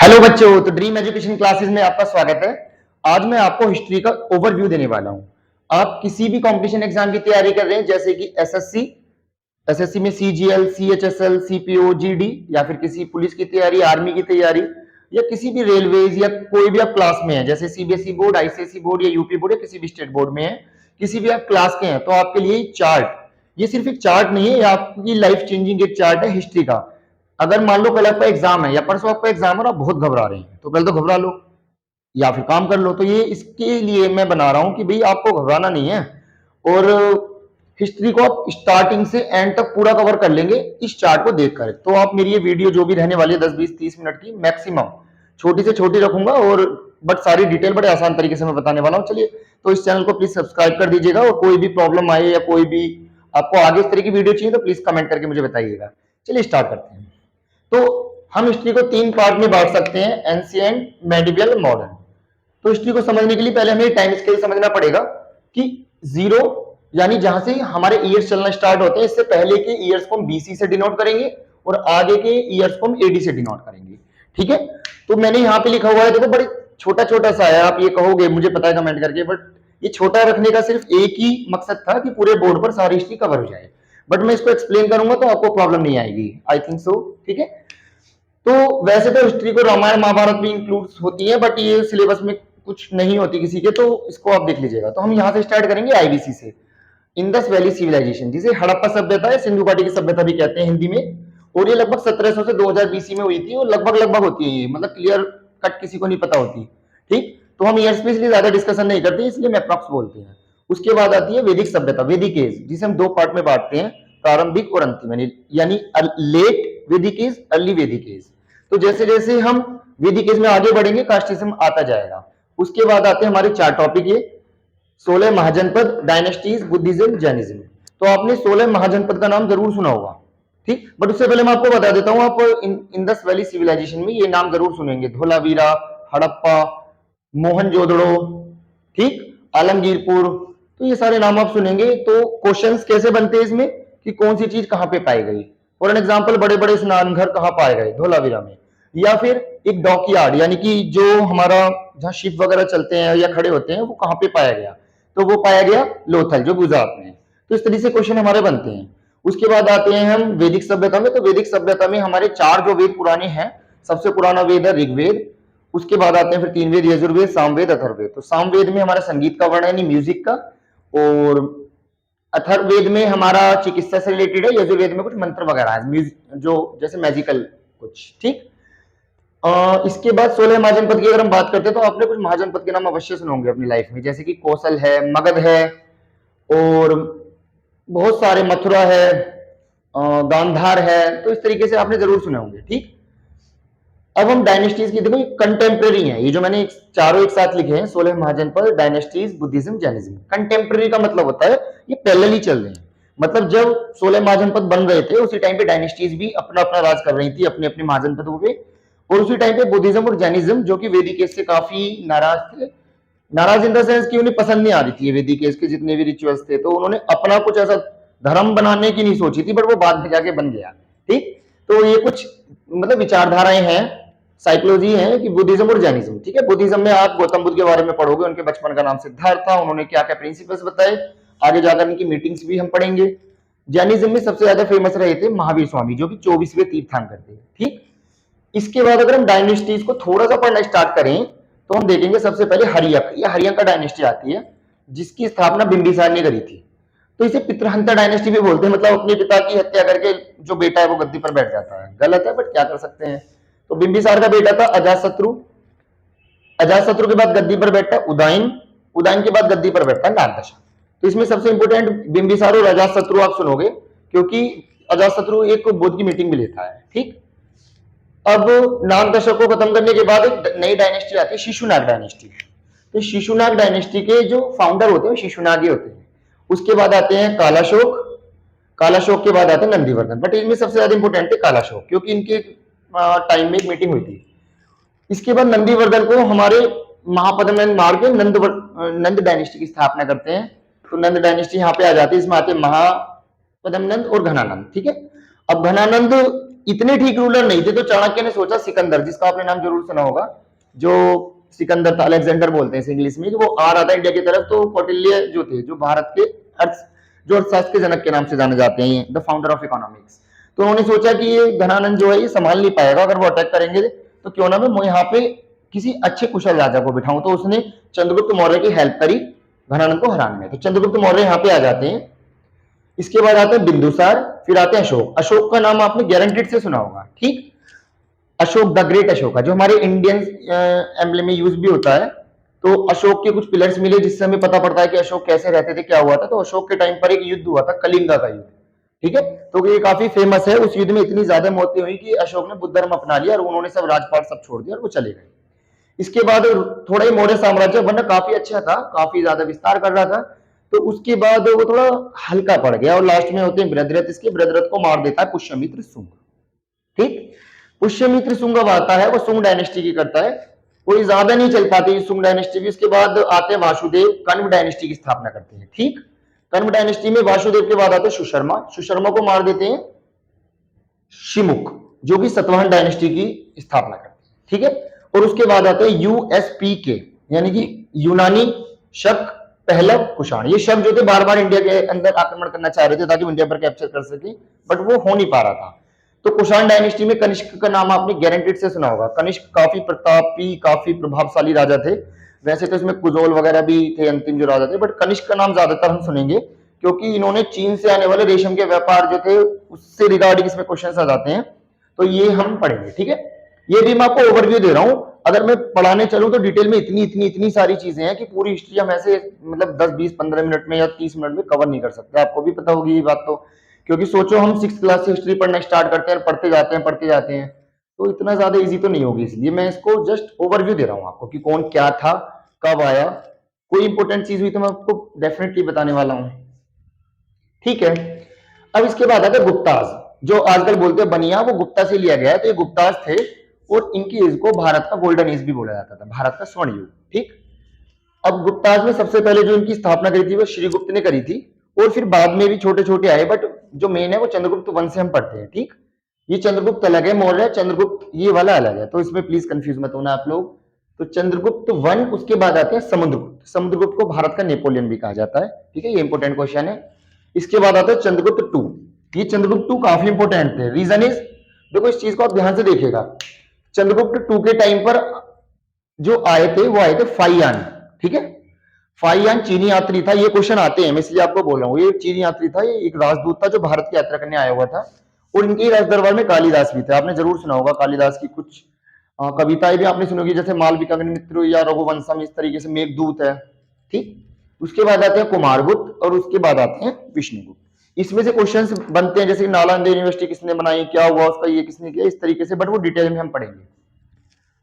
Hello बच्चों, तो dream education classes में आपका स्वागत है। आज मैं आपको हिस्ट्री का ओवरव्यू देने वाला हूं। आप किसी भी कंपटीशन एग्जाम की तैयारी कर रहे हैं, जैसे कि एसएससी में सीजीएल, सीएचएसएल, सीपीओ, जीडी, या फिर किसी पुलिस की तैयारी, आर्मी की तैयारी, या किसी भी रेलवेज, या कोई भी आप क्लास में है, जैसे सीबीएसई बोर्ड, आईसीएसई बोर्ड, या यूपी बोर्ड, या किसी भी स्टेट बोर्ड में है, किसी भी आप क्लास के हैं, तो आपके लिए चार्ट, ये सिर्फ एक चार्ट नहीं है, ये आपकी लाइफ चेंजिंग एक चार्ट है हिस्ट्री का। अगर मान लो कल आपका एग्जाम है या परसों आपका एग्जाम है और आप बहुत घबरा रहे हैं, तो पहले तो घबरा लो या फिर काम कर लो। तो ये इसके लिए मैं बना रहा हूं कि भाई आपको घबराना नहीं है, और हिस्ट्री को आप स्टार्टिंग से एंड तक पूरा कवर कर लेंगे इस चार्ट को देखकर। तो आप मेरी ये वीडियो जो भी रहने वाली है 10 20 30 मिनट की मैक्सिमम, छोटी से छोटी रखूंगा, और बट सारी डिटेल बड़े आसान तरीके से मैं बताने वाला हूं। चलिए, तो इस चैनल को प्लीज सब्सक्राइब कर दीजिएगा, और कोई भी प्रॉब्लम आए या कोई भी आपको आगे इस तरह की वीडियो चाहिए तो प्लीज कमेंट करके मुझे बताइएगा। चलिए स्टार्ट करते हैं। तो हम हिस्ट्री को 3 पार्ट में बांट सकते हैं, एंशिएंट, मेडिवल, मॉडर्न। तो हिस्ट्री को समझने के लिए पहले हमें टाइम स्केल समझना पड़ेगा कि जीरो यानी जहां से हमारे ईयर्स चलना स्टार्ट होते हैं, इससे पहले के ईयर्स को हम बीसी से डिनोट करेंगे और आगे के ईयर्स को हम एडी से डिनोट करेंगे। ठीक है, तो मैंने यहां पे लिखा हुआ है, देखो बड़े छोटा छोटा सा है, आप ये कहोगे मुझे पता है कमेंट करके, बट ये छोटा रखने का सिर्फ एक ही मकसद था कि पूरे बोर्ड पर सारी हिस्ट्री कवर हो जाए। बट मैं इसको एक्सप्लेन करूंगा तो आपको प्रॉब्लम नहीं आएगी, आई थिंक सो। ठीक है, तो वैसे तो हिस्ट्री को रामायण महाभारत भी इंक्लूड होती है, बट ये सिलेबस में कुछ नहीं होती किसी के, तो इसको आप देख लीजिएगा। तो हम यहाँ से स्टार्ट करेंगे आईबीसी से, इंडस वैली सिविलाइजेशन, जिसे हड़प्पा सभ्यता या सिंधु घाटी की सभ्यता भी कहते हैं हिंदी में। और ये लगभग 1700 से 2000 बीसी में हुई थी, और लगभग लगभग होती है ये, मतलब क्लियर कट किसी को नहीं पता होती। ठीक, तो हम ईयर्स पे इसलिए ज्यादा डिस्कशन नहीं करते, इसलिए मैप्रॉक्स बोलते हैं। उसके बाद आती है वैदिक सभ्यता, वैदिक एज, जिसे हम 2 पार्ट में बांटते हैं, प्रारंभिक और अंतिम, यानी लेट वैदिक एज, अर्ली वैदिक एज। तो जैसे जैसे हम वैदिक एज में आगे बढ़ेंगे, कास्ट सिस्टम आता जाएगा। उसके बाद आते हैं हमारे 4 टॉपिक, ये 16 महाजनपद, डायनेस्टीज, बुद्धिज्म, जैनिज्म। तो आपने 16 महाजनपद का नाम जरूर सुना होगा। ठीक, बट उससे पहले मैं आपको बता देता हूं, आप इंडस वैली सिविलाइजेशन में ये नाम जरूर सुनेंगे, धोलावीरा, हड़प्पा, मोहनजोदड़ो, ठीक, आलमगीरपुर। तो ये सारे नाम आप सुनेंगे। तो क्वेश्चंस कैसे बनते हैं इसमें कि कौन सी चीज कहां पे पाई गई। फॉर एन एग्जाम्पल, बड़े बड़े स्नान घर कहां पाए गए, धोलावीरा में। या फिर एक डॉकयार्ड, यानी कि जो हमारा जहां शिप वगैरह चलते हैं या खड़े होते हैं, वो कहां पे पाया गया, तो वो पाया गया लोथल, जो गुजरात में है। तो इस तरीके से क्वेश्चन हमारे बनते हैं। उसके बाद आते हैं हम वैदिक सभ्यता में। तो वैदिक सभ्यता में हमारे 4 जो वेद पुराने हैं, सबसे पुराना वेद है ऋग्वेद। उसके बाद आते हैं फिर 3 वेद, यजुर्वेद, सामवेद, अथर्ववेद। तो सामवेद में हमारा संगीत का वर्णन यानी म्यूजिक का, और अथर्ववेद में हमारा चिकित्सा से रिलेटेड है, यजुर्वेद में कुछ मंत्र वगैरह है, जो जैसे मैजिकल कुछ। ठीक, इसके बाद 16 महाजनपद की अगर हम बात करते हैं, तो आपने कुछ महाजनपद के नाम अवश्य सुने होंगे अपनी लाइफ में, जैसे कि कौशल है, मगध है, और बहुत सारे, मथुरा है, गांधार है। तो इस तरीके से आपने जरूर सुने होंगे। ठीक, अब हम डायनेस्टीज की, देखो कंटेम्प्रेरी है, ये जो मैंने चारों एक साथ लिखे हैं, 16 महाजनपद, डायनेस्टीज, बुद्धिज्म, जैनिज्म। कंटेम्प्रेरी का मतलब होता है ये पैरेलल ही चल रहे हैं। मतलब जब 16 महाजनपद बन रहे थे, उसी टाइम पे डायनेस्टीज भी अपना अपना राज कर रही थी अपने अपने महाजनपदों पे। और उसी टाइम पे बुद्धिज्म और जैनिज्म, जो कि वैदिक एज से काफी नाराज थे, नाराज इन द सेंस कि उन्हें पसंद नहीं आ रही थी वैदिक एज के जितने भी रिचुअल्स थे, तो उन्होंने अपना कुछ ऐसा धर्म बनाने की नहीं सोची थी, बट वो बाद में जाके बन गया। ठीक, तो ये कुछ मतलब विचारधाराएं हैं, साइकोलॉजी है कि बुद्धिज्म और जैनिज्म। ठीक है, बुद्धिज्म में आप गौतम बुद्ध के बारे में पढ़ोगे, उनके बचपन का नाम सिद्धार्थ था, उन्होंने क्या क्या प्रिंसिपल्स बताए, आगे जाकर इनकी मीटिंग्स भी हम पढ़ेंगे। जैनिज्म में सबसे ज्यादा फेमस रहे थे महावीर स्वामी, जो कि 24वें तीर्थंकर थे। ठीक, इसके बाद अगर हम डायनेस्टीज को थोड़ा सा पढ़ना स्टार्ट करें, तो हम देखेंगे सबसे पहले हरियक, या हरियंका डायनेस्टी आती है, जिसकी स्थापना बिंबिसार ने करी थी। तो इसे पितृहंता डायनेस्टी भी बोलते हैं, मतलब अपने पिता की हत्या करके जो बेटा है वो गद्दी पर बैठ जाता है। गलत है, बट क्या कर सकते हैं। तो बिंबिसार का बेटा था अजातशत्रु, अजातशत्रु के बाद गद्दी पर बैठता है उदयन, उदयन के बाद गद्दी पर बैठता है नागदशा। तो इसमें सबसे इंपोर्टेंट बिंबिसार और अजातशत्रु आप सुनोगे, क्योंकि अजातशत्रु एक बुद्ध की मीटिंग भी लेता है। ठीक, अब नाग दशक को खत्म करने के बाद एक नई डायनेस्टी आती है, शिशुनाग डायनेस्टी। तो शिशुनाग डायनेस्टी के जो फाउंडर होते हैं शिशुनाग ही होते हैं। उसके बाद आते हैं कालाशोक, कालाशोक के बाद आते हैं नंदीवर्धन, बट इनमें सबसे ज्यादा इंपोर्टेंट थे कालाशोक, क्योंकि इनके टाइम में एक मीटिंग हुई थी। इसके बाद नंदीवर्धन को हमारे महापद्मनंद मार के नंद डायनेस्टी की स्थापना करते हैं। तो नंद डायनेस्टी यहाँ पे आ जाती है, इसमें आते हैं महापद्मनंद और घनानंद। ठीक है, अब घनानंद इतने ठीक रूलर नहीं थे, तो चाणक्य ने सोचा सिकंदर, जिसका आपने नाम जरूर सुना होगा, जो सिकंदर था, अलेक्जेंडर बोलते हैं इसे इंग्लिश में, कि वो आ रहा था इंडिया की तरफ, तो कौटिल्य जो थे, जो भारत के जो अर्थशास्त्र के जनक के नाम से जाने जाते हैं, द फाउंडर ऑफ इकोनॉमिक्स, तो उन्होंने सोचा कि ये घनानंद जो है ये संभाल नहीं पाएगा, अगर वो अटैक करेंगे तो क्यों ना मैं यहाँ पे किसी अच्छे कुशल राजा को बिठाऊं, तो उसने चंद्रगुप्त मौर्य की हेल्प करी घनानंद को हराने में। तो चंद्रगुप्त मौर्य यहाँ पे आ जाते हैं। इसके बाद आते हैं बिंदुसार, फिर आते हैं अशोक। अशोक का नाम आपने गारंटेड से सुना होगा, ठीक। अशोक द ग्रेट अशोका, जो हमारे इंडियन एम्ब्लेम में यूज भी होता है। तो अशोक के कुछ पिलर्स मिले जिससे हमें पता पड़ता है कि अशोक कैसे रहते थे, क्या हुआ था। तो अशोक के टाइम पर एक युद्ध हुआ था, कलिंगा का युद्ध, ठीक है। तो ये काफी फेमस है। उस युद्ध में इतनी ज्यादा मौतें हुई कि अशोक ने बुद्ध धर्म अपना लिया और उन्होंने सब राजपाट सब छोड़ दिया और वो चले गए। इसके बाद थोड़ा ही मौर्य साम्राज्य बनना काफी अच्छा था, काफी ज्यादा विस्तार कर रहा था। तो उसके बाद वो थोड़ा हल्का पड़ गया और लास्ट में होते हैं बृहद्रथ। इसके बृहद्रथ को मार देता है पुष्यमित्र शुंग, ठीक। पुष्यमित्र शुंग अब आता है, वो शुंग डायनेस्टी की करता है, कोई ज्यादा नहीं चल पाती शुंग डायनेस्टी भी। उसके बाद आते हैं वासुदेव, कण्व डायनेस्टी की स्थापना करते हैं, ठीक। कण्व डायनेस्टी में वासुदेव के बाद आते हैं सुशर्मा, सुशर्मा को मार देते हैं शिमुख, जो कि सतवाहन डायनेस्टी की स्थापना करते हैं, ठीक है। और उसके बाद आते हैं यूएसपीके, यानी कि यूनानी शक पहलव कुषाण। ये शक जो थे बार बार इंडिया के अंदर आक्रमण करना चाह रहे थे ताकि इंडिया पर कैप्चर कर सके, बट वो हो नहीं पा रहा था। तो कुषाण डायनेस्टी में कनिष्क का नाम आपने गारंटेड से सुना होगा। कनिष्क काफी प्रतापी, काफी प्रभावशाली राजा थे। वैसे तो इसमें कुजोल वगैरह भी थे अंतिम जो राजा थे, बट कनिष्क का नाम ज्यादातर हम सुनेंगे क्योंकि इन्होंने चीन से आने वाले रेशम के व्यापार जो थे उससे रिगार्डिंग इसमें क्वेश्चन आ जाते हैं, तो ये हम पढ़ेंगे, ठीक है। ये भी मैं आपको ओवरव्यू दे रहा हूं। अगर मैं पढ़ाने चलूं तो डिटेल में इतनी सारी चीजें हैं कि पूरी हिस्ट्री हम ऐसे मतलब 10 20 15 मिनट में या 30 मिनट में कवर नहीं कर सकते। आपको भी पता होगी ये बात तो, क्योंकि सोचो हम 6th क्लास से हिस्ट्री पढ़ना स्टार्ट करते हैं, पढ़ते जाते हैं, तो इतना ज्यादा इजी तो नहीं होगी। इसलिए मैं इसको जस्ट ओवरव्यू दे रहा हूं आपको कि कौन क्या था, कब आया। कोई इंपॉर्टेंट चीज हुई तो मैं आपको डेफिनेटली बताने वाला हूं, ठीक है। अब इसके बाद आता है गुप्ताज, जो आजकल बोलते हैं बनिया, वो गुप्ता से लिया गया है। तो ये गुप्ताज थे और इनकी एज को भारत का गोल्डन एज भी बोला जाता था, भारत का स्वर्ण युग, ठीक। अब गुप्ताज में सबसे पहले जो इनकी स्थापना करी थी वो श्रीगुप्त ने करी थी, और फिर बाद में भी छोटे छोटे आए, बट जो मेन है वो चंद्रगुप्त वंश से हम पढ़ते हैं, ठीक। ये चंद्रगुप्त अलग है, मौर्य चंद्रगुप्त ये वाला अलग है, तो इसमें प्लीज कंफ्यूज मत होना आप लोग। तो चंद्रगुप्त वन, उसके बाद आते हैं समुद्रगुप्त। समुद्रगुप्त को भारत का नेपोलियन भी कहा जाता है, ठीक है, ये इंपॉर्टेंट क्वेश्चन है। इसके बाद आता है चंद्रगुप्त टू। ये चंद्रगुप्त टू काफी इंपॉर्टेंट थे। रीजन इज, देखो इस चीज को आप ध्यान से देखिएगा, चंद्रगुप्त टू के टाइम पर जो आए थे वो आए थे फाइयान, ठीक है। फाइयान चीनी यात्री था, ये क्वेश्चन आते हैं, मैं इसलिए आपको बोल रहा हूँ। ये चीनी यात्री था, ये एक राजदूत था जो भारत की यात्रा करने आया हुआ था, और इनके राज दरबार में कालिदास भी थे। आपने जरूर सुना होगा कालिदास की कुछ कविताएं भी आपने सुनी होगी, जैसे मालविका मित्र या रघुवंशम, इस तरीके से मेघदूत है, ठीक। उसके बाद आते हैं कुमारगुप्त और उसके बाद आते हैं विष्णुगुप्त। इसमें से क्वेश्चंस बनते हैं, जैसे नालंदा यूनिवर्सिटी किसने बनाई, क्या हुआ उसका, ये किसने किया, इस तरीके से, बट वो डिटेल में हम पढ़ेंगे।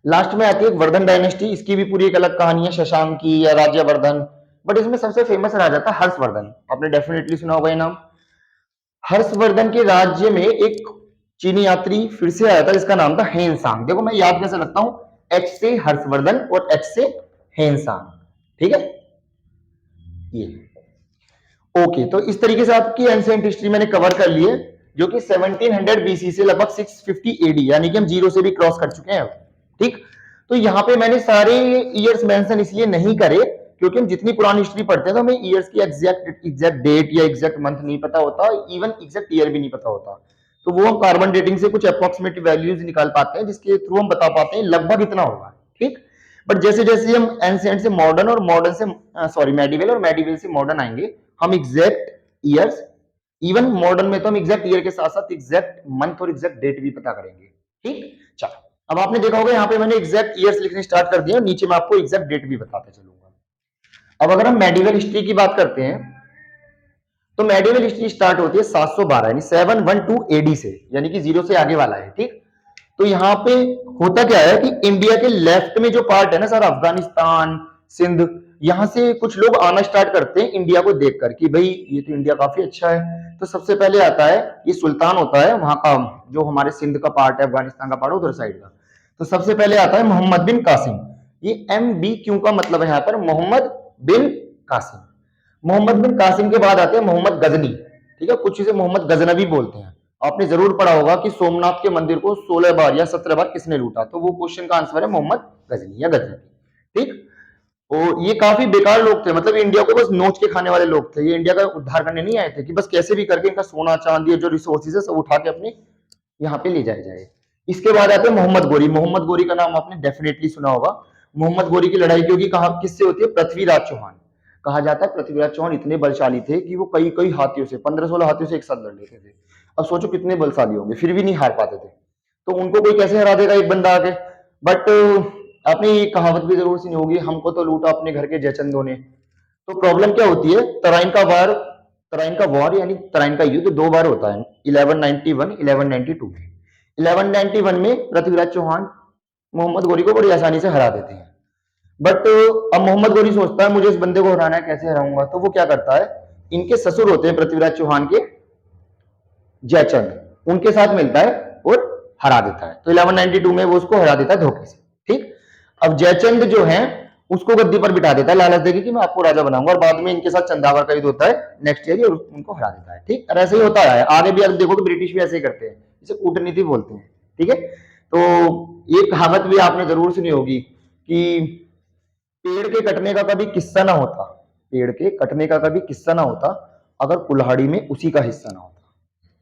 लास्ट में आती है वर्धन डायनेस्टी, इसकी भी पूरी एक अलग कहानी है, शशांक की या राज्यवर्धन, बट इसमें सबसे फेमस राजा था हर्षवर्धन। आपने डेफिनेटली सुना होगा ये नाम। हर्षवर्धन के राज्य में एक चीनी यात्री फिर से आया था जिसका नाम था हेनसांग। देखो मैं याद कैसे रखता हूं, एच से हर्षवर्धन और एच से हेनसांग, ठीक है। ये ओके, तो इस तरीके से आपकी एंशिएंट हिस्ट्री मैंने कवर कर ली है, जो कि 1700 बीसी से लगभग 650 एडी, यानी कि हम जीरो से भी क्रॉस कर चुके हैं, ठीक। तो यहाँ पे मैंने सारे ईयर्स मेंशन इसलिए नहीं करे क्योंकि हम जितनी पुरानी हिस्ट्री पढ़ते हैं तो हमें ईयर्स की एग्जैक्ट डेट या एग्जैक्ट मंथ नहीं पता होता, इवन एग्जैक्ट ईयर भी नहीं पता होता। तो वो हम कार्बन डेटिंग से कुछ अप्रोक्सीमेट वैल्यूज निकाल पाते हैं, जिसके थ्रू हम बता पाते हैं लगभग इतना होगा, ठीक। बट जैसे जैसे हम एंशिएंट से मॉडर्न और मॉडर्न से सॉरी मेडिवल और मेडिवल से मॉडर्न आएंगे, हम एग्जैक्ट ईयर्स, इवन मॉडर्न में तो हम एग्जैक्ट ईयर के साथ साथ एग्जैक्ट मंथ और एग्जैक्ट डेट भी पता करेंगे, ठीक। चलो, अब आपने देखा होगा यहाँ पे मैंने एग्जैक्ट ईयर्स लिखने स्टार्ट कर दिया, नीचे मैं आपको एग्जैक्ट डेट भी बताता चलूंगा। अब अगर हम मेडिवल हिस्ट्री की बात करते हैं तो मेडिवल हिस्ट्री स्टार्ट होती है 712 यानी 712 एडी से, यानी कि जीरो से आगे वाला है, ठीक। तो यहाँ पे होता क्या है कि इंडिया के लेफ्ट में जो पार्ट है ना सर, अफगानिस्तान, सिंध, यहां से कुछ लोग आना स्टार्ट करते हैं इंडिया को देखकर कि भाई ये तो इंडिया काफी अच्छा है। तो सबसे पहले आता है ये सुल्तान होता है वहां का, जो हमारे सिंध का पार्ट है, अफगानिस्तान का पार्ट उधर साइड का। तो सबसे पहले आता है मोहम्मद बिन कासिम। ये MBQ का मतलब है यहाँ पर मोहम्मद बिन कासिम। मोहम्मद बिन कासिम के बाद आते हैं मोहम्मद गजनी, ठीक है, कुछ इसे मोहम्मद गजनवी बोलते हैं। आपने जरूर पढ़ा होगा कि सोमनाथ के मंदिर को 16 बार या 17 बार किसने लूटा, तो वो क्वेश्चन का आंसर है मोहम्मद गजनी या गजनवी। ठीक। और ये काफी बेकार लोग थे, मतलब इंडिया को बस नोच के खाने वाले लोग थे, ये इंडिया का उद्धार करने नहीं आए थे कि बस कैसे भी करके इनका सोना चांदी जो रिसोर्सेज है सब उठा के अपने यहाँ पे ले जाया जाए। इसके बाद आते हैं मोहम्मद गोरी। मोहम्मद गोरी का नाम आपने डेफिनेटली सुना होगा। मोहम्मद गोरी की लड़ाई क्योंकि कहा किससे होती है, पृथ्वीराज चौहान। कहा जाता है पृथ्वीराज चौहान इतने बलशाली थे कि वो कई कई हाथियों से 15-16 हाथियों से एक साथ लड़ लेते थे। अब सोचो कितने बलशाली होंगे, फिर भी नहीं हार पाते थे। तो उनको कोई कैसे हरा देगा एक बंदा आके। बट आपने ये कहावत भी जरूर सुनी होगी, हमको तो लूटा अपने घर के जयचंदों ने। तो प्रॉब्लम क्या होती है, तराइन का वॉर यानी तराइन का युद्ध 2 बार होता है, 1191 1192 में। 1191 में पृथ्वीराज चौहान मोहम्मद गोरी को बड़ी आसानी से हरा देते हैं। बट अब मोहम्मद गोरी सोचता है मुझे इस बंदे को हराना है, कैसे हराऊंगा, तो वो क्या करता है, इनके ससुर होते हैं पृथ्वीराज चौहान के जयचंद, उनके साथ मिलता है और हरा देता है। तो 1192 में वो उसको हरा देता है धोखे से। ठीक। अब जयचंद जो है उसको गद्दी पर बिठा देता है लालच देके कि मैं आपको राजा बनाऊंगा, और बाद में इनके साथ चंदावर का युद्ध होता है नेक्स्ट ईयर, और उनको हरा देता है। ठीक। और ऐसे ही होता है आगे भी, अगर देखो कि ब्रिटिश भी ऐसे ही करते हैं, इसे कूटनीति बोलते हैं। ठीक है। तो ये कहावत भी आपने जरूर सुनी होगी कि पेड़ के कटने का कभी किस्सा ना होता, पेड़ के कटने का कभी किस्सा ना होता अगर कुल्हाड़ी में उसी का हिस्सा ना होता।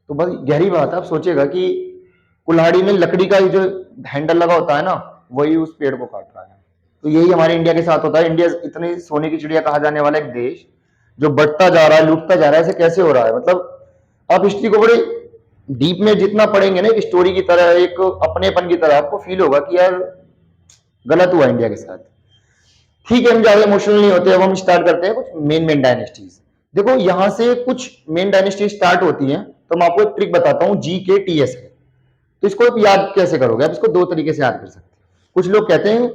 तो बस गहरी बात है, आप सोचेगा कि कुल्हाड़ी में लकड़ी का जो हैंडल लगा होता है ना, वही उस पेड़ को काट रहा है। तो यही हमारे इंडिया के साथ होता है। इंडिया इतनी सोने की चिड़िया कहा जाने वाला एक देश जो बढ़ता जा रहा है, लूटता जा रहा है, ऐसे कैसे हो रहा है। मतलब आप हिस्ट्री को बड़े डीप में जितना पढ़ेंगे ना, एक स्टोरी की तरह, एक अपनेपन की तरह, आपको फील होगा कि यार गलत हुआ इंडिया के साथ। ठीक है, हम ज्यादा इमोशनल नहीं होते। अब हम स्टार्ट करते हैं कुछ मेन डायनेस्टीज। देखो यहां से कुछ मेन डायनेस्टी स्टार्ट होती हैं, तो मैं आपको एक ट्रिक बताता हूं, GKTS है। तो इसको आप याद कैसे करोगे, आप इसको 2 तरीके से याद कर सकते हैं। कुछ लोग कहते हैं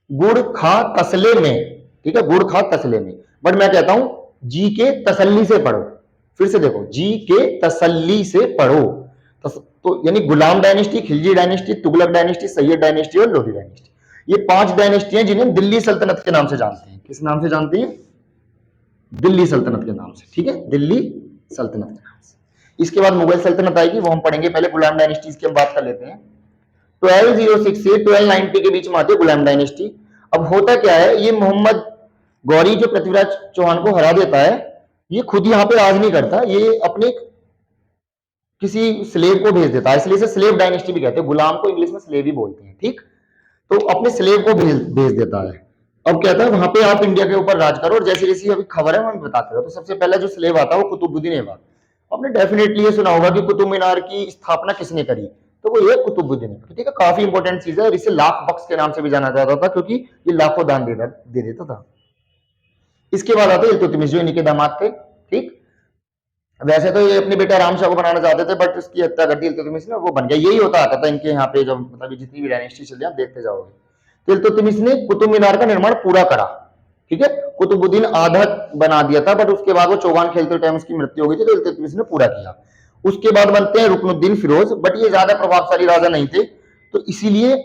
गुड़ खा तसले में, ठीक है, गुड़ खा तसले में, बट मैं कहता हूं जी के तसल्ली से पढ़ो। फिर से देखो, जी के तसल्ली से पढ़ो। तो यानी Ghulam dynasty, Khilji dynasty, Tughlaq dynasty, Sayyid dynasty और लोधी डायनेस्टी, ये 5 डायनेस्टी हैं जिन्हें दिल्ली सल्तनत के नाम से जानते हैं। किस नाम से जानते हैं, दिल्ली सल्तनत के नाम से। ठीक है, दिल्ली सल्तनत के नाम से। इसके बाद मुगल सल्तनत आएगी, वो हम पढ़ेंगे। पहले गुलाम डायनेस्टीज की हम बात कर लेते हैं। 1206 से 1290 के बीच में आती है गुलाम डायनेस्टी। अब होता क्या है, ये मोहम्मद गौरी जो पृथ्वीराज चौहान को हरा देता है, ये खुद यहाँ पे राज नहीं करता, ये अपने किसी स्लेव को भेज देता है, इसलिए इसे स्लेव डायनेस्टी भी कहते हैं। गुलाम को इंग्लिश में स्लेव ही बोलते हैं। ठीक। तो अपने स्लेव को भेज देता है। अब कहता है वहां पे आप इंडिया के ऊपर राज करो, और जैसी जैसी अभी खबर है हम बताते रहो। तो सबसे पहला जो स्लेव आता है वो कुतुबुद्दीन ऐबक। आपने डेफिनेटली ये सुना होगा कि कुतुब मीनार की स्थापना किसने करी, तो वो ये कुतुबुद्दीन ऐबक। ठीक है, काफी इंपॉर्टेंट चीज है, और इसे लाख बख्श के नाम से भी जाना जाता था, क्योंकि ये लाखों दान दे देता था। इसके बाद आते इल्तुतमिश, जो इनके दामाद थे। ठीक। वैसे तो ये अपने बेटा राम शाह को बनाना चाहते थे, बट उसकी हत्या कर दी इल्तुतमिश ने, वो बन गया। यही होता आता था इनके यहाँ पे, जब मतलब जितनी भी डायनेस्टी चल रही है आप देखते जाओगे। तो इल्तुतमिश ने कुतुब मीनार का निर्माण पूरा करा। ठीक है, कुतुबुद्दीन आधा बना दिया था, बट उसके बाद वो चौगान खेलते टाइम उसकी मृत्यु हो गई थी, तो इल्तुतमिश ने पूरा किया। उसके बाद बनते हैं रुकनुद्दीन फिरोज, बट ये ज्यादा प्रभावशाली राजा नहीं थे, तो इसीलिए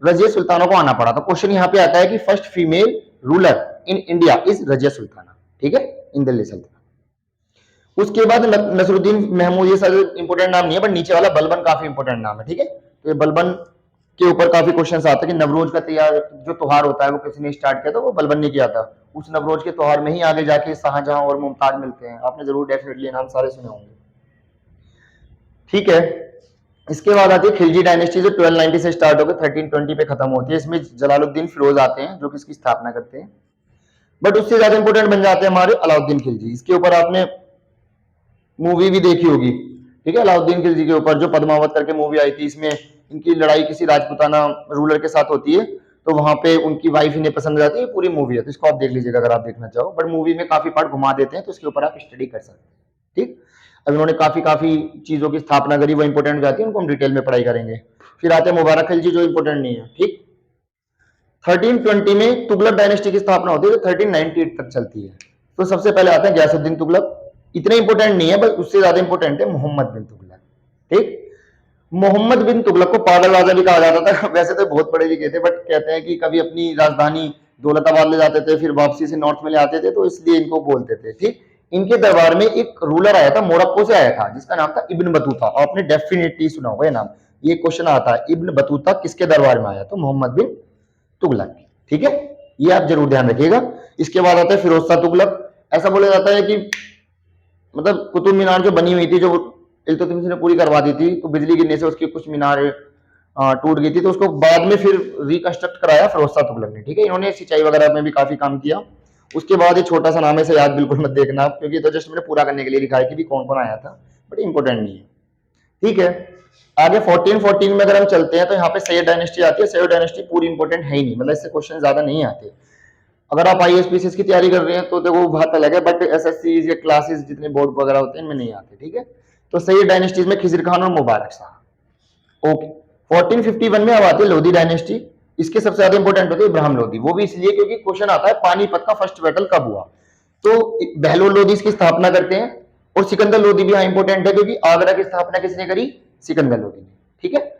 रजिया सुल्ताना को आना पड़ा। तो क्वेश्चन यहाँ पे आता है कि first female ruler in India is Razia Sultana. ठीक है, इन दिल्ली सल्तनत। उसके बाद नसरुद्दीन महमूद, ये सारे इंपोर्टेंट नाम नहीं है, बट नीचे वाला बलबन काफी इंपोर्टेंट नाम है। ठीक है, तो ये बलबन के ऊपर काफी क्वेश्चन आते हैं कि नवरोज का तैयार जो त्योहार होता है वो किसने स्टार्ट किया था, वो बलबन ने किया था। उस नवरोज के त्योहार में ही आगे जाके शाहजहां और मुमताज मिलते हैं। आपने जरूर डेफिनेटली नाम सारे सुने होंगे। ठीक है, इसके बाद आती है खिलजी डायनेस्टी, जो 1290 से स्टार्ट होकर 1320 पे खत्म होती है। इसमें जलालुद्दीन फिरोज आते हैं जो कि इसकी स्थापना करते हैं, बट उससे ज्यादा इंपोर्टेंट बन जाते हैं हमारे अलाउद्दीन खिलजी। इसके ऊपर आपने मूवी भी देखी होगी। ठीक है, अलाउद्दीन खिलजी के ऊपर जो पद्मावत करके मूवी आई थी, इसमें इनकी लड़ाई किसी राजपूताना रूलर के साथ होती है, तो वहां पे उनकी वाइफ इन्हें पसंद आती है। पूरी मूवी है, तो इसको आप देख लीजिएगा अगर आप देखना चाहो, बट मूवी में काफी पार्ट घुमा देते हैं, तो इसके ऊपर आप स्टडी कर सकते हैं। ठीक। अब इन्होंने काफी काफी चीजों की स्थापना करी, वो इंपोर्टेंट जाती है, उनको हम डिटेल में पढ़ाई करेंगे। फिर आते हैं मुबारक खिलजी, जो इंपोर्टेंट नहीं है। ठीक। 1320 में तुगलक डायनेस्टी की स्थापना होती है, जो 1398 तक चलती है। तो सबसे पहले आते हैं गयासुद्दीन तुगलक। इतने इंपोर्टेंट नहीं है, बस उससे ज्यादा इंपोर्टेंट है मोहम्मद बिन तुगलक। ठीक। मोहम्मद बिन तुगलक को पागल राजा भी कहा जाता था। वैसे तो बहुत पढ़े लिखे थे, बट कहते हैं कि कभी अपनी राजधानी दौलताबाद ले जाते थे, फिर वापसी से नॉर्थ में ले आते थे, तो इसलिए इनको बोलते थे। ठीक। इनके दरबार में एक रूलर आया था, मोरक्को से आया था, जिसका नाम था इब्न बतूता। आपने डेफिनेटली सुना होगा ये नाम। ये क्वेश्चन आता है, इब्न बतूता किसके दरबार में आया? तो मोहम्मद बिन तुगलक। ठीक है, ये आप जरूर ध्यान रखिएगा। इसके बाद आता है फिरोज शाह तुगलक। ऐसा बोला जाता है कि मतलब कुतुब मीनार जो बनी हुई थी, जो इल्तुतमिश ने पूरी करवा दी थी, तो बिजली गिरने से उसकी कुछ मीनार टूट गई थी, तो उसको बाद में फिर रिकंस्ट्रक्ट कराया फिरोज शाह तुगलक ने। ठीक है, इन्होंने सिंचाई वगैरह में भी काफी काम किया। उसके बाद एक छोटा सा नाम है, इसे याद बिल्कुल मत देखना, क्योंकि तो जस्ट मैंने पूरा करने के लिए लिखा है कि भी कौन कौन आया था, बट इंपॉर्टेंट नहीं है। ठीक है, आगे 1414 में अगर हम चलते हैं तो यहाँ पे सैयद डायनेस्टी आती है। सैयद डायनेस्टी पूरी इंपॉर्टेंट है ही नहीं, मतलब इससे क्वेश्चन ज्यादा नहीं आते। अगर आप आईएएस पीसीएस की तैयारी कर रहे हैं तो देखो बात अलग है, बट एसएससी या क्लासेस जितने बोर्ड वगैरह होते हैं इनमें नहीं आते। ठीक है, तो सैयद डायनेस्टीज में खिजर खान और मुबारक शाह। ओके, 1451 में अब आती है लोधी डायनेस्टी। इसके सबसे ज्यादा इंपॉर्टेंट होते हैं इब्राहिम लोधी, वो भी इसलिए क्योंकि क्वेश्चन आता है पानीपत का फर्स्ट बैटल कब हुआ। तो बहलोल लोधी इसकी स्थापना करते हैं, और सिकंदर लोधी भी यहाँ इंपॉर्टेंट है क्योंकि आगरा की स्थापना किसने करी? सिकंदर लोधी ने। ठीक है,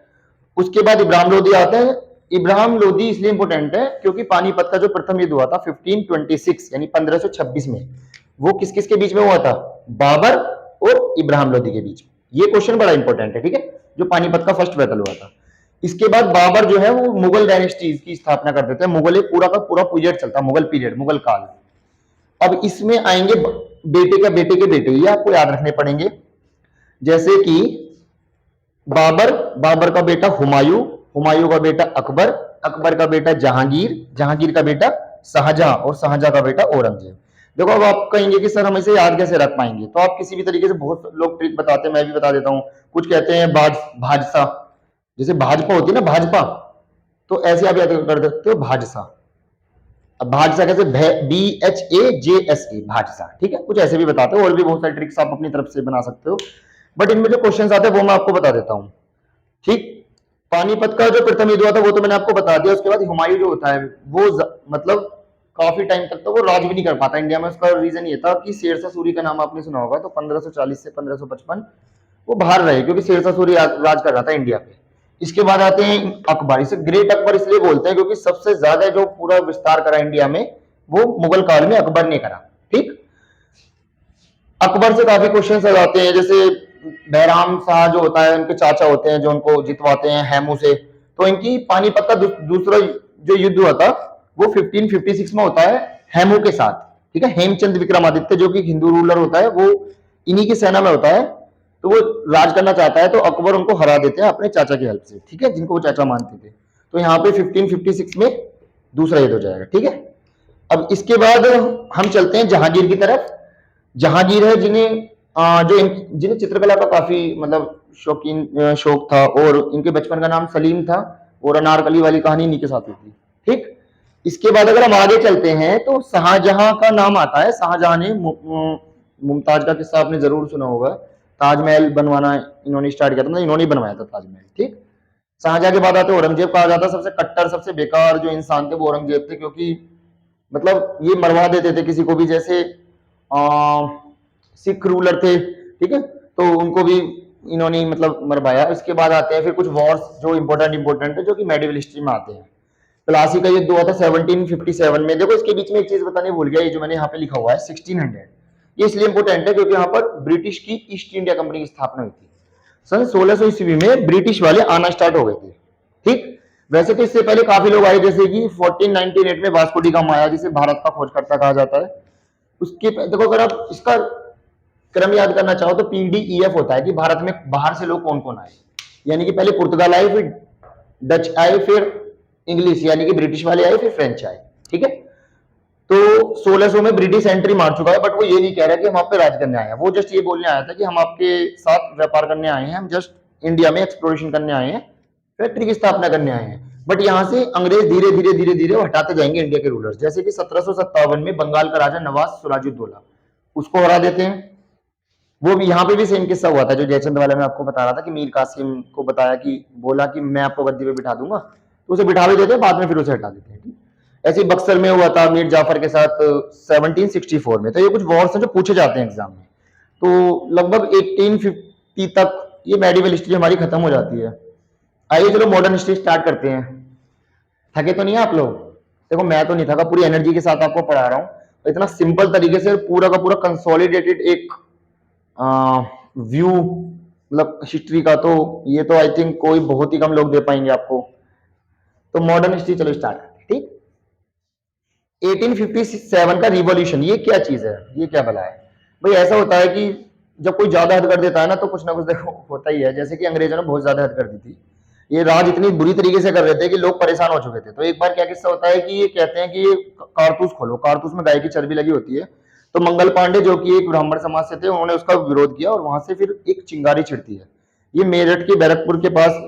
उसके बाद इब्राहिम लोधी आते हैं। इब्राहिम लोधी इसलिए इंपॉर्टेंट है क्योंकि पानीपत का जो प्रथम युद्ध हुआ था 1526 यानी 1526 में, वो किस किस के बीच में हुआ था? बाबर और इब्राहिम लोधी के बीच। ये क्वेश्चन बड़ा इंपॉर्टेंट है। ठीक है, जो पानीपत का फर्स्ट बैटल हुआ था। इसके बाद बाबर जो है वो मुगल डायनेस्टीज की स्थापना कर देते हैं। मुगल एक पूरा का पूरा पीरियड चलता, मुगल पीरियड, मुगल काल। अब इसमें आएंगे बेटे का बेटे के बेटे, ये आपको याद रखने पड़ेंगे। जैसे कि बाबर, बाबर का बेटा हुमायूं, हुमायूं का बेटा अकबर, अकबर का बेटा जहांगीर, जहांगीर का बेटा शाहजहां, और शाहजहां का बेटा औरंगजेब। देखो अब आप कहेंगे कि सर हम इसे याद कैसे रख पाएंगे, तो आप किसी भी तरीके से, बहुत लोग ट्रिक बताते हैं, मैं भी बता देता हूं। कुछ कहते हैं भाजसा, जैसे भाजपा होती है ना, भाजपा, तो ऐसे आप याद कर सकते हो भाजसा। अब भाजसा कैसे? BHAJSA, भाजसा। ठीक है, कुछ ऐसे भी बताते हो, और भी बहुत सारी ट्रिक्स आप अपनी तरफ से बना सकते हो, बट इनमें जो क्वेश्चंस आते हैं वो मैं आपको बता देता हूं। ठीक, पानीपत का जो प्रथम युद्ध हुआ था वो तो मैंने आपको बता दिया। उसके बाद हुमायूं जो होता है वो मतलब काफी टाइम तक तो वो राज भी नहीं कर पाता इंडिया में। उसका रीजन ये था कि शेरशाह सूरी का नाम आपने सुना होगा, तो 1540 से 1555 वो बाहर रहे, क्योंकि शेरशाह सूरी राज कर रहा था इंडिया पे। इसके बाद आते हैं अकबर। इसे ग्रेट अकबर इसलिए बोलते हैं क्योंकि सबसे ज्यादा जो पूरा विस्तार करा इंडिया में वो मुगल काल में अकबर ने करा। ठीक, अकबर से काफी क्वेश्चन आते हैं, जैसे बैराम शाह जो होता है उनके चाचा होते हैं जो उनको जितवाते हैं हैमू से। तो इनकी पानीपत का दूसरा जो युद्ध हुआ था वो 1556 में होता है हैमू के साथ। ठीक है, हेमचंद विक्रमादित्य जो कि हिंदू रूलर होता है वो इन्हीं की सेना में होता है, तो वो राज करना चाहता है, तो अकबर उनको हरा देते हैं अपने चाचा की हेल्प से। ठीक है, जिनको वो चाचा मानते थे। तो यहाँ पे 1556 में दूसरा युद्ध हो जाएगा। ठीक है, अब इसके बाद हम चलते हैं जहांगीर की तरफ। जहांगीर है जिन्हें चित्रकला का काफी मतलब शौक था, और इनके बचपन का नाम सलीम था, और अनारकली वाली कहानी इन्हीं के साथ हुई थी। ठीक, इसके बाद अगर हम आगे चलते हैं तो शाहजहां का नाम आता है। शाहजहां ने मुमताज का किस्सा आपने जरूर सुना होगा, ताजमहल बनवाना इन्होंने स्टार्ट किया था, मतलब इन्होंने बनवाया था ताजमहल। ठीक, शाहजहां के बाद आते औरंगजेब। कहा जाता है सबसे कट्टर सबसे बेकार जो इंसान थे वो औरंगजेब थे, क्योंकि मतलब ये मरवा देते थे किसी को भी, जैसे सिख रूलर थे। ठीक है, तो उनको भी इन्होंने मतलब मरवाया। इसके बाद आते हैं फिर कुछ वॉर्स जो इंपॉर्टेंट है, जो कि मेडिवल हिस्ट्री में आते हैं। प्लासी का युद्ध हुआ था 1757 में। देखो इसके बीच में एक चीज बताने भूल गया, ये जो मैंने यहाँ पे लिखा हुआ है 1600, ये इसलिए इंपॉर्टेंट है क्योंकि यहाँ पर ब्रिटिश की ईस्ट इंडिया कंपनी की स्थापना हुई थी। सन 1600 ईस्वी में ब्रिटिश वाले आना स्टार्ट हो गए थे। ठीक, वैसे तो इससे पहले काफी लोग आए, जैसे कि 1498 में वास्को डी गामा आया, जिसे भारत का खोजकर्ता कहा जाता है। उसके देखो अगर आप इसका क्रम याद करना चाहो तो PDEF होता है कि भारत में बाहर से लोग कौन कौन आए, यानी कि पहले पुर्तगाल आए, फिर डच आए, फिर इंग्लिश यानी कि ब्रिटिश वाले आए, फिर फ्रेंच आए। ठीक है, तो 1600 में ब्रिटिश एंट्री मार चुका है, बट वो ये नहीं कह रहा कि हम आप पे राज करने आए हैं। वो जस्ट ये बोलने आया था कि हम आपके साथ व्यापार करने आए हैं, हम जस्ट इंडिया में एक्सप्लोरेशन करने आए हैं, फैक्ट्री की स्थापना करने आए हैं। बट यहां से अंग्रेज धीरे धीरे धीरे धीरे हटाते जाएंगे इंडिया के रूलर्स। जैसे कि 1757 में बंगाल का राजा नवाज सिराजुद्दौला, उसको हरा देते हैं। वो भी यहाँ पे भी सेम किस्सा हुआ था जो जयचंद वाला मैं आपको बता रहा था, कि मीर कासिम को बताया कि बोला कि मैं आपको गद्दी पे बिठा दूंगा, तो उसे बिठा भी देते हैं, बाद में फिर उसे हटा देते हैं। ऐसे ही बक्सर में हुआ था मीर जाफर के साथ 1764 में। तो ये कुछ वॉर्स हैं जो पूछे जाते हैं एग्जाम में। तो लगभग 1850 तक ये मेडिवल हिस्ट्री हमारी खत्म हो जाती है। आइए चलो मॉडर्न हिस्ट्री स्टार्ट करते हैं। थके तो नहीं है आप लोग? देखो मैं तो नहीं थका, पूरी एनर्जी के साथ आपको पढ़ा रहा हूँ। इतना सिंपल तरीके से पूरा का पूरा कंसोलिडेटेड एक व्यू मतलब हिस्ट्री का, तो ये तो आई थिंक कोई बहुत ही कम लोग दे पाएंगे आपको। तो मॉडर्न हिस्ट्री चलो स्टार्ट करते हैं, ठीक। 1857 का रिवॉल्यूशन, ये क्या चीज है, ये क्या भला है भाई? ऐसा होता है कि जब कोई ज्यादा हद कर देता है ना तो कुछ ना कुछ देखो होता ही है। जैसे कि अंग्रेजों ने बहुत ज्यादा हद कर दी थी, ये राज इतनी बुरी तरीके से कर रहे थे कि लोग परेशान हो चुके थे। तो एक बार क्या किस्सा होता है कि ये कहते हैं कि ये कारतूस खोलो, कारतूस में गाय की चर्बी लगी होती है। तो मंगल पांडे जो कि एक ब्राह्मण समाज से थे, उन्होंने उसका विरोध किया और वहां से फिर एक चिंगारी छिड़ती है। ये मेरठ के बैरकपुर के पास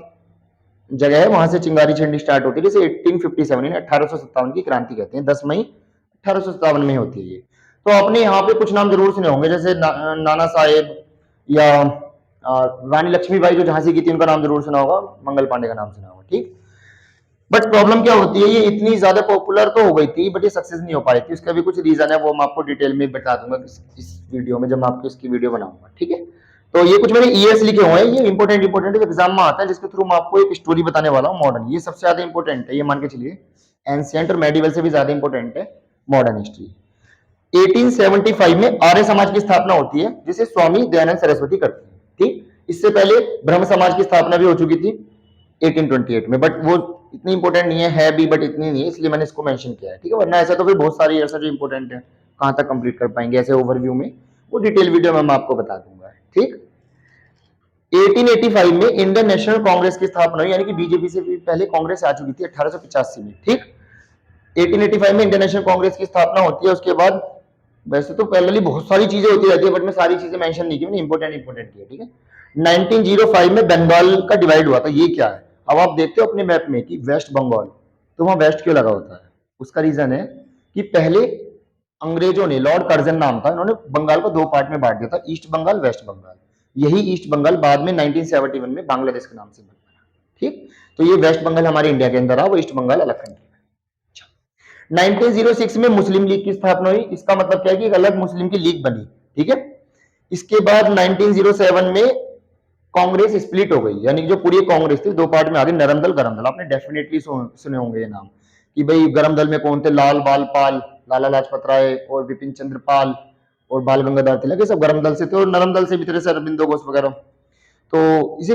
जगह है, वहां से चिंगारी छिड़नी स्टार्ट होती है। जैसे 1857 1857 की क्रांति कहते हैं, 10 मई 1857 में होती है ये। तो आपने यहाँ पे कुछ नाम जरूर सुने होंगे, जैसे नाना साहेब या रानी लक्ष्मीबाई जो झांसी की थी, उनका नाम जरूर सुना होगा, मंगल पांडे का नाम सुना होगा, ठीक। बट प्रॉब्लम क्या होती है, ये इतनी ज्यादा पॉपुलर तो हो गई थी बट ये सक्सेस नहीं हो पाई थी। उसका भी कुछ रीजन है, वो मैं आपको डिटेल में बता दूंगा इस वीडियो में, जब मैं आपको इसकी वीडियो बनाऊंगा, ठीक है। तो ये कुछ मैंने ईयर्स लिखे हुए हैं, ये इंपॉर्टेंट एग्जाम में आता है, जिसके थ्रू मैं आपको एक स्टोरी बताने वाला हूँ मॉडर्न। ये सबसे ज्यादा इंपॉर्टेंट है, ये मान के चलिए एंशिएंट और मेडिवल से भी ज्यादा इंपॉर्टेंट है मॉडर्न हिस्ट्री। 1875 में आर्य समाज की स्थापना होती है, जिसे स्वामी दयानंद सरस्वती करते हैं, ठीक। इससे पहले ब्रह्म समाज की स्थापना भी हो चुकी थी 1828 में, बट वो इतनी इंपॉर्टेंट नहीं है भी, बट इतनी नहीं है, इसलिए मैंने इसको मेंशन किया है, ठीक है। वरना ऐसा तो फिर बहुत सारी ऐसा जो इंपॉर्टेंट है, कहां तक कंप्लीट कर पाएंगे ऐसे ओवरव्यू में, वो डिटेल वीडियो में मैं आपको बता दूंगा, ठीक। 1885 में इंडियन नेशनल कांग्रेस की स्थापना हुई, यानी कि बीजेपी से भी पहले कांग्रेस आ चुकी थी 1885 में, ठीक। 1885 में इंडियन नेशनल कांग्रेस की स्थापना होती है। उसके बाद वैसे तो पहले बहुत सारी चीजें होती रहती है, बट मैं सारी चीजें मेंशन नहीं की, मैंने इंपॉर्टेंट की है, ठीक है। 1905 में बंगाल का डिवाइड हुआ था, ये क्या है? अब आप देखते हो अपने मैप में कि वेस्ट बंगाल, तो वहां वेस्ट क्यों लगा होता है? उसका रीजन है कि पहले अंग्रेजों ने, लॉर्ड कर्जन नाम था, इन्होंने बंगाल को दो पार्ट में बांट दिया था, ईस्ट बंगाल वेस्ट बंगाल। यही ईस्ट बंगाल बाद में 1971 में बांग्लादेश के नाम से बना, ठीक। तो ये वेस्ट बंगाल हमारे इंडिया के अंदर आ, वो ईस्ट बंगाल अलग कंट्री है। 1906 में मुस्लिम लीग की स्थापना हुई, इसका मतलब क्या है कि एक अलग मुस्लिम की लीग बनी, ठीक है। इसके बाद 1907 में कांग्रेस स्प्लिट हो गई, यानी कि जो पूरी कांग्रेस थी दो पार्ट में आ गई, नरम दल गरम दल। आपने डेफिनेटली सुने होंगे ये नाम कि भाई गरम दल में कौन थे? लाल बाल पाल, लाला लाजपत राय और विपिन चंद्र पाल और बाल गंगाधर तिलक, ये सब गरम दल से थे। और नरम दल से भी थे अरविंदो घोष वगैरह। तो इसे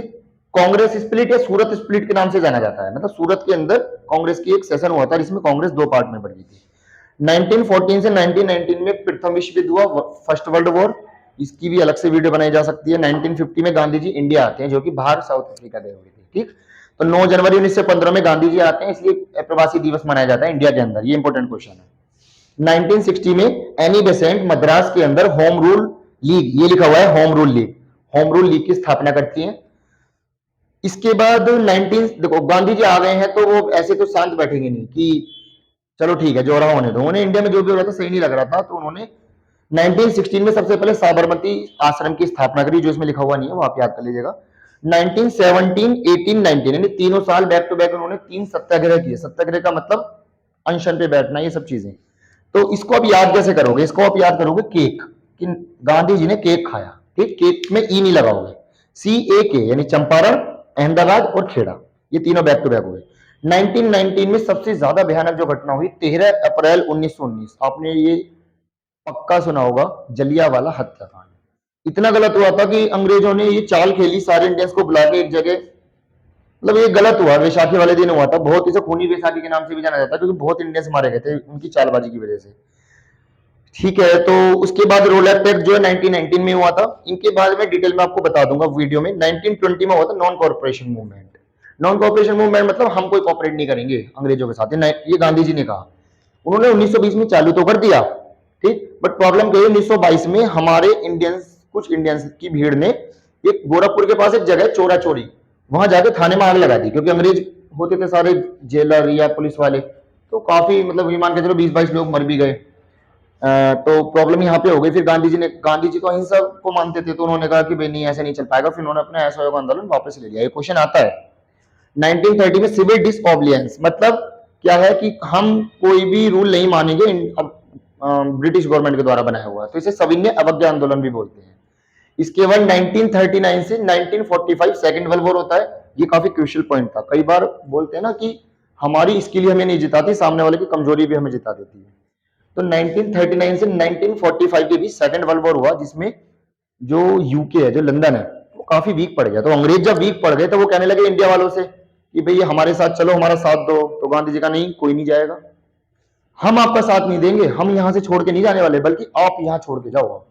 कांग्रेस स्प्लिट या सूरत स्प्लिट के नाम से जाना जाता है। मतलब सूरत के अंदर कांग्रेस की एक सेशन हुआ था जिसमें कांग्रेस दो पार्ट में बढ़ गई थी। 1914 से 1919 में प्रथम विश्व युद्ध हुआ, फर्स्ट वर्ल्ड वॉर। इसकी भी अलग से वीडियो बनाई जा सकती है। 1950 में गांधी जी इंडिया आते हैं, जो कि बाहर साउथ अफ्रीका गए हुए थे, ठीक। तो 9 जनवरी 1915 में गांधी जी आते हैं, इसलिए प्रवासी दिवस मनाया जाता है इंडिया के अंदर। ये इंपॉर्टेंट क्वेश्चन है। 1960 में एनी बेसेंट मद्रास के अंदर होम रूल लीग, ये लिखा हुआ है home rule league, home rule league की स्थापना करती है। इसके बाद 19 देखो गांधी जी आ गए हैं, तो वो ऐसे तो शांत बैठेंगे नहीं कि चलो ठीक है जो रहा होने दो। उन्हें इंडिया में जो भी हो रहा था सही नहीं लग रहा था, तो उन्होंने 1916 में सबसे पहले साबरमती आश्रम की स्थापना करी, जो इसमें लिखा हुआ नहीं है, वो आप याद कर लीजिएगा। 1917, 18, 19 यानी तीनों साल बैक टू बैक उन्होंने 3 सत्याग्रह किए। सत्याग्रह का मतलब अनशन पे बैठना, ये सब चीजें। तो इसको आप याद कैसे करोगे? इसको आप याद करोगे केक, कि गांधी जी ने केक खाया, ठीक। केक में ई नहीं लगाओगे, CAK यानी चंपारण, अहमदाबाद और खेड़ा, ये तीनों बैक टू बैक हुए। 1919 में सबसे ज्यादा भयानक जो घटना हुई 13 अप्रैल 1919, आपने ये पक्का सुना होगा, जलियांवाला हत्याकांड। इतना गलत हुआ था कि अंग्रेजों ने ये चाल खेली, सारे इंडियंस को बुला के एक जगह, मतलब ये गलत हुआ। वैशाखी वाले दिन हुआ था, बहुत इसे खूनी वैशाखी के नाम से भी जाना जाता है, क्योंकि बहुत इंडियंस मारे गए थे उनकी चालबाजी की वजह से, ठीक है। तो उसके बाद रोलैक एक्ट जो है 1919 में हुआ था। इनके बारे में डिटेल में आपको बता दूंगा वीडियो में। 1920 में हुआ था non corporation movement. Non corporation movement मतलब हम कोई कॉपरेट नहीं करेंगे अंग्रेजों के साथ, ये गांधी जी ने कहा। उन्होंने 1920 में चालू तो कर दिया, ठीक। बट प्रॉब्लम क्या है, 1922 में हमारे इंडियंस, कुछ इंडियंस की भीड़ ने एक गोरखपुर के पास एक जगह चोरा चोरी, वहां जाके थाने में आग लगा दी, क्योंकि अंग्रेज होते थे सारे जेलर या पुलिस वाले, तो काफी मतलब ये मान के चलो 20-22 लोग मर भी गए। तो प्रॉब्लम यहाँ पे हो गई। फिर गांधी जी तो अहिंसा को मानते थे, तो उन्होंने कहा कि भाई नहीं ऐसे नहीं चल पाएगा। फिर उन्होंने अपना असहयोग आंदोलन वापस ले लिया। ये क्वेश्चन आता है 1930 में सिविल डिसऑब्लियंस, मतलब क्या है कि हम कोई भी रूल नहीं मानेंगे ब्रिटिश गवर्नमेंट के द्वारा बनाया हुआ, तो इसे सविनय अवज्ञा आंदोलन भी बोलते हैं। इसके बाद 1939 से 1945 सेकंड वर्ल्ड वॉर होता है। ये काफी क्रूशियल पॉइंट था। कई बार बोलते हैं ना कि हमारी स्किल हमें नहीं जिताती, सामने वाले की कमजोरी भी हमें जिता देती है। तो 1939 से 1945 के बीच सेकंड वर्ल्ड वॉर हुआ, जिसमें जो यूके है, जो लंदन है, वो काफी वीक पड़ गया। तो अंग्रेज जब वीक पड़ गए तो वो कहने लगे इंडिया वालों से कि भाई हमारे साथ चलो, हमारा साथ दो। तो गांधी जी का नहीं, कोई नहीं जाएगा, हम आपका साथ नहीं देंगे, हम यहां से छोड़ के नहीं जाने वाले, बल्कि आप यहां छोड़ के जाओ।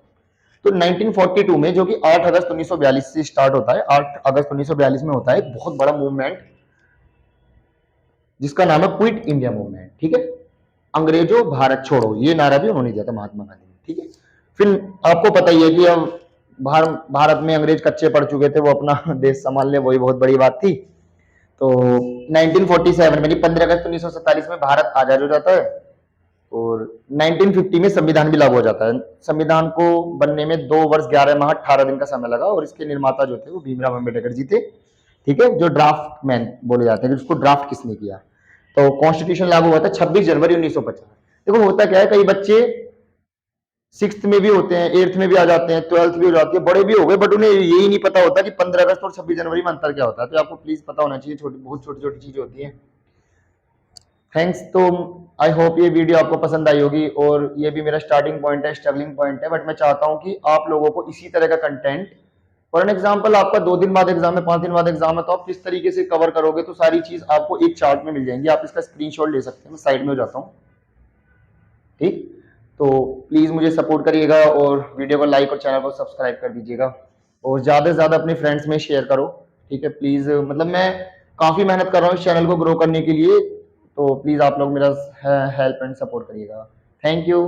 तो 1942 में, जो कि 8 अगस्त 1942 से स्टार्ट होता है, 8 अगस्त 1942 में होता है एक बहुत बड़ा मूवमेंट, जिसका नाम है क्विट इंडिया मूवमेंट। ठीक है, अंग्रेजों भारत छोड़ो, ये नारा भी उन्होंने दिया था, महात्मा गांधी ने। ठीक है, फिर आपको पता ही है कि अब भारत में अंग्रेज कच्चे पड़ चुके थे, वो अपना देश संभाल ले, वही बहुत बड़ी बात थी। तो 1947 में, 15 अगस्त 1947 में भारत आजाद हो जाता है, और 1950 में संविधान भी लागू हो जाता है। संविधान को बनने में 2 वर्ष 11 माह 18 दिन का समय लगा, और इसके निर्माता जो थे वो भीमराव अम्बेडकर जी थे। ठीक है, जो ड्राफ्ट मैन बोले जाते हैं, उसको ड्राफ्ट किसने किया। तो कॉन्स्टिट्यूशन लागू हुआ था 26 जनवरी 1950। देखो होता क्या है, कई बच्चे 6th में भी होते हैं, 8th में भी आ जाते हैं, 12th भी हो जाती है, बड़े भी हो गए, बट उन्हें यही नहीं पता होता कि 15 अगस्त और 26 जनवरी में अंतर क्या होता है। तो आपको प्लीज पता होना चाहिए, बहुत छोटी छोटी चीजें होती हैं। थैंक्स। तो आई होप ये वीडियो आपको पसंद आई होगी, और ये भी मेरा स्टार्टिंग पॉइंट है, स्ट्रगलिंग पॉइंट है, बट मैं चाहता हूं कि आप लोगों को इसी तरह का कंटेंट, फॉर एन एग्जाम्पल आपका 2 दिन बाद एग्जाम है, 5 दिन बाद एग्जाम है, तो आप किस तरीके से कवर करोगे, तो सारी चीज आपको एक चार्ट में मिल जाएंगी। आप इसका स्क्रीनशॉट ले सकते हैं, मैं साइड में हो जाता हूँ। ठीक, तो प्लीज मुझे सपोर्ट करिएगा, और वीडियो को लाइक और चैनल को सब्सक्राइब कर दीजिएगा, और ज्यादा से ज्यादा अपने फ्रेंड्स में शेयर करो। ठीक है, प्लीज, मतलब मैं काफी मेहनत कर रहा हूँ इस चैनल को ग्रो करने के लिए, तो प्लीज आप लोग मेरा हेल्प एंड सपोर्ट करिएगा। Thank you.